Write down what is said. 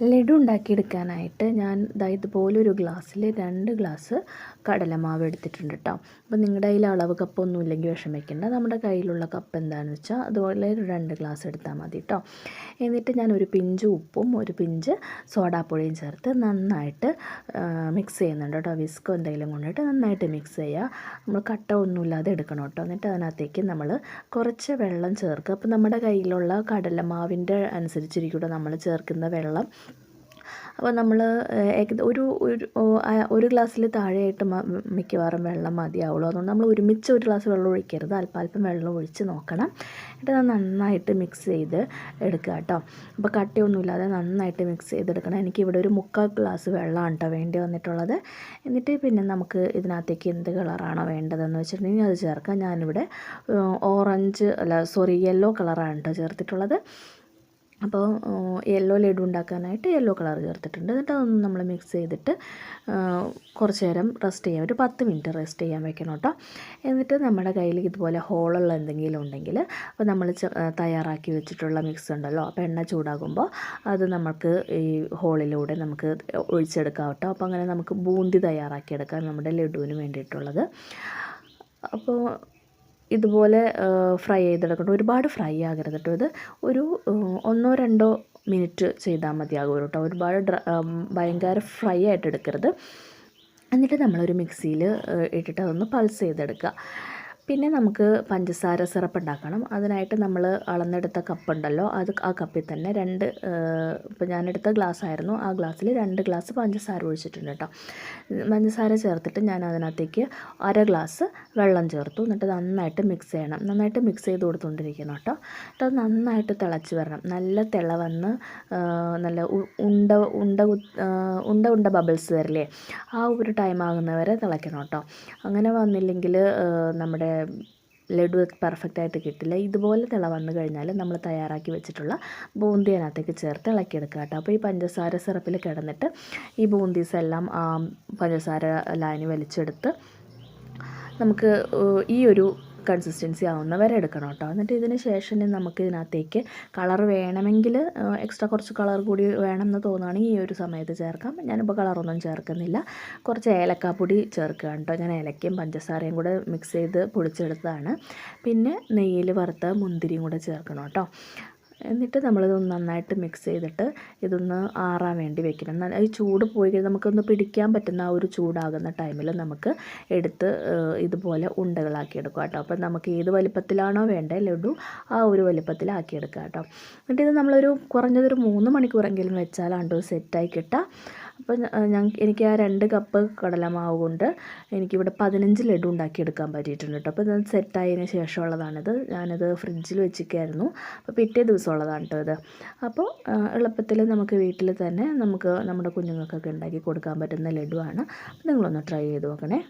ലഡു ഉണ്ടാക്കിയെടുക്കാനായിട്ട് ഞാൻ ഇതുപോലൊരു ഗ്ലാസ്സിൽ 2 ഗ്ലാസ് കടലമാവ് എടുത്തിട്ടുണ്ട് കേട്ടോ. അപ്പോൾ നിങ്ങളുടെ കയ്യിൽ അളവ് കപ്പൊന്നും ഇല്ലെങ്കിൽ വിഷമിക്കേണ്ട. നമ്മുടെ കയ്യിലുള്ള കപ്പ് എന്താണെന്ന് വെച്ചാൽ അതുപോലെ 2 ഗ്ലാസ് എടുത്താൽ മതി കേട്ടോ. എന്നിട്ട് ഞാൻ ഒരു പിഞ്ച് ഉപ്പും ഒരു പിഞ്ച് സോഡാപ്പൊടിയും ചേർത്ത് നന്നായിട്ട് മിക്സ് ചെയ്യുന്നുണ്ട് കേട്ടോ. വിസ്കോ എന്തെങ്കിലും കൊണ്ടിട്ട് നന്നായിട്ട് മിക്സ് ചെയ്യുക. നമ്മൾ കട്ട ഒന്നുമില്ലാതെ എടുക്കണം കേട്ടോ. എന്നിട്ട് അതിനകത്തേക്ക് നമ്മൾ കുറച്ച് വെള്ളം ചേർക്കുക. അപ്പോൾ നമ്മുടെ കയ്യിലുള്ള കടലമാവിൻ്റെ അനുസരിച്ചിരിക്കും നമ്മൾ ചേർക്കുന്ന വെള്ളം. അപ്പോൾ നമ്മൾ ഒരു ഗ്ലാസ്സിൽ താഴെയായിട്ട് മിക്കവാറും വെള്ളം മതിയാവുള്ളൂ. അതുകൊണ്ട് നമ്മൾ ഒരുമിച്ച് ഒരു ഗ്ലാസ് വെള്ളം ഒഴിക്കരുത്, അല്പം വെള്ളം ഒഴിച്ച് നോക്കണം. എന്നിട്ട് അത് നന്നായിട്ട് മിക്സ് ചെയ്ത് എടുക്കുക കേട്ടോ. അപ്പോൾ കട്ടിയൊന്നുമില്ലാതെ നന്നായിട്ട് മിക്സ് ചെയ്തെടുക്കണം. എനിക്കിവിടെ ഒരു 3/4 ഗ്ലാസ് വെള്ളമാണ് കേട്ടോ വേണ്ടി വന്നിട്ടുള്ളത്. എന്നിട്ട് പിന്നെ നമുക്ക് ഇതിനകത്തേക്ക് എന്ത് കളറാണോ വേണ്ടതെന്ന് വെച്ചിട്ടുണ്ടെങ്കിൽ അത് ചേർക്കാം. ഞാനിവിടെ യെല്ലോ കളറാണ് കേട്ടോ ചേർത്തിട്ടുള്ളത്. അപ്പോൾ യെല്ലോ ലഡു ഉണ്ടാക്കാനായിട്ട് യെല്ലോ കളർ ചേർത്തിട്ടുണ്ട്. എന്നിട്ട് അതൊന്ന് നമ്മൾ മിക്സ് ചെയ്തിട്ട് കുറച്ച് നേരം റെസ്റ്റ് ചെയ്യാം, ഒരു 10 മിനിറ്റ് റെസ്റ്റ് ചെയ്യാൻ വെക്കണം കേട്ടോ. എന്നിട്ട് നമ്മുടെ കയ്യിൽ ഇതുപോലെ ഹോളുള്ള എന്തെങ്കിലും ഉണ്ടെങ്കിൽ അപ്പോൾ നമ്മൾ തയ്യാറാക്കി വെച്ചിട്ടുള്ള മിക്സ് ഉണ്ടല്ലോ, അപ്പോൾ എണ്ണ ചൂടാകുമ്പോൾ അത് നമുക്ക് ഈ ഹോളിലൂടെ നമുക്ക് ഒഴിച്ചെടുക്കാം കേട്ടോ. അപ്പോൾ അങ്ങനെ നമുക്ക് ബൂന്തി തയ്യാറാക്കിയെടുക്കാം നമ്മുടെ ലഡുവിന് വേണ്ടിയിട്ടുള്ളത്. അപ്പോൾ ഇതുപോലെ ഫ്രൈ ചെയ്തെടുക്കണം. ഒരുപാട് ഫ്രൈ ആകരുത് കേട്ടോ. ഇത് ഒരു 1-2 മിനിറ്റ് ചെയ്താൽ മതിയാകും കേട്ടോ. ഒരുപാട് ഭയങ്കര ഫ്രൈ ആയിട്ട് എടുക്കരുത്. എന്നിട്ട് നമ്മളൊരു മിക്സിയിൽ ഇട്ടിട്ട് അതൊന്ന് പൾസ് ചെയ്തെടുക്കുക. പിന്നെ നമുക്ക് പഞ്ചസാര സിറപ്പ് ഉണ്ടാക്കണം. അതിനായിട്ട് നമ്മൾ അളന്നെടുത്ത കപ്പുണ്ടല്ലോ, ആ കപ്പിൽ തന്നെ ഇപ്പോൾ ഞാനെടുത്ത ഗ്ലാസ് ആയിരുന്നു, ആ ഗ്ലാസ്സിൽ 2 ഗ്ലാസ് പഞ്ചസാര ഒഴിച്ചിട്ടുണ്ട് കേട്ടോ. പഞ്ചസാര ചേർത്തിട്ട് ഞാൻ അതിനകത്തേക്ക് 1/2 ഗ്ലാസ് വെള്ളം ചേർത്തു. എന്നിട്ട് നന്നായിട്ട് മിക്സ് ചെയ്യണം. നന്നായിട്ട് മിക്സ് ചെയ്ത് കൊടുത്തുകൊണ്ടിരിക്കണം കേട്ടോ. എന്നിട്ട് അത് നന്നായിട്ട് തിളച്ച് വരണം. നല്ല തിള വന്ന് നല്ല ഉണ്ട ബബിൾസ് വരില്ലേ, ആ ഒരു ടൈം ആകുന്നവരെ തിളയ്ക്കണം കേട്ടോ. അങ്ങനെ വന്നില്ലെങ്കിൽ നമ്മുടെ ലഡു പെർഫെക്റ്റായിട്ട് കിട്ടില്ല. ഇതുപോലെ തിള വന്നു കഴിഞ്ഞാൽ നമ്മൾ തയ്യാറാക്കി വെച്ചിട്ടുള്ള ബൂന്തി അതിനകത്തേക്ക് ചേർത്ത് ഇളക്കിയെടുക്കുക കേട്ടോ. അപ്പോൾ ഈ പഞ്ചസാര സിറപ്പിൽ കിടന്നിട്ട് ഈ ബൂന്തീസ് എല്ലാം പഞ്ചസാര ലായനി വലിച്ചെടുത്ത് നമുക്ക് ഈ ഒരു കൺസിസ്റ്റൻസി ആവുന്ന വരെ എടുക്കണം കേട്ടോ. എന്നിട്ട് ഇതിന് ശേഷം നമുക്ക് ഇതിനകത്തേക്ക് കളർ വേണമെങ്കിൽ എക്സ്ട്രാ കുറച്ച് കളർ കൂടി വേണമെന്ന് തോന്നുകയാണെങ്കിൽ ഈ ഒരു സമയത്ത് ചേർക്കാം. ഞാനിപ്പോൾ കളറൊന്നും ചേർക്കുന്നില്ല. കുറച്ച് ഏലക്കാപ്പൊടി ചേർക്കുക കേട്ടോ. ഞാൻ ഏലക്കയും പഞ്ചസാരയും കൂടെ മിക്സ് ചെയ്ത് പൊടിച്ചെടുത്തതാണ്. പിന്നെ നെയ്യിൽ വറുത്ത മുന്തിരിയും കൂടെ ചേർക്കണം കേട്ടോ. എന്നിട്ട് നമ്മളിതൊന്ന് നന്നായിട്ട് മിക്സ് ചെയ്തിട്ട് ഇതൊന്ന് ആറാൻ വേണ്ടി വെക്കണം. ഈ ചൂട് പോയി കഴിഞ്ഞാൽ നമുക്കൊന്ന് പിടിക്കാൻ പറ്റുന്ന ആ ഒരു ചൂടാകുന്ന ടൈമിൽ നമുക്ക് എടുത്ത് ഇതുപോലെ ഉണ്ടകളാക്കി എടുക്കുക കേട്ടോ. അപ്പോൾ നമുക്ക് ഏത് വലിപ്പത്തിലാണോ വേണ്ടത് ലഡു, ആ ഒരു വലിപ്പത്തിലാക്കിയെടുക്കുക കേട്ടോ. എന്നിട്ട് ഇത് നമ്മളൊരു കുറഞ്ഞതൊരു 3 മണിക്കൂറെങ്കിലും വെച്ചാലാണ്ട് സെറ്റായി കിട്ടുക. അപ്പോൾ എനിക്ക് ആ 2 കപ്പ് കടലമാവ് കൊണ്ട് എനിക്കിവിടെ 15 ലഡു ഉണ്ടാക്കിയെടുക്കാൻ പറ്റിയിട്ടുണ്ട് കേട്ടോ. അപ്പോൾ ഇത് സെറ്റായതിന് ശേഷമുള്ളതാണിത്. ഞാനിത് ഫ്രിഡ്ജിൽ വെച്ചിരിക്കുകയായിരുന്നു. അപ്പോൾ പിറ്റേ ദിവസമുള്ളതാണ് കേട്ടോ ഇത്. അപ്പോൾ എളുപ്പത്തിൽ നമുക്ക് വീട്ടിൽ തന്നെ നമുക്ക് നമ്മുടെ കുഞ്ഞുങ്ങൾക്കൊക്കെ ഉണ്ടാക്കി കൊടുക്കാൻ പറ്റുന്ന ലഡുവാണ്. അപ്പോൾ നിങ്ങളൊന്ന് ട്രൈ ചെയ്ത് നോക്കണേ.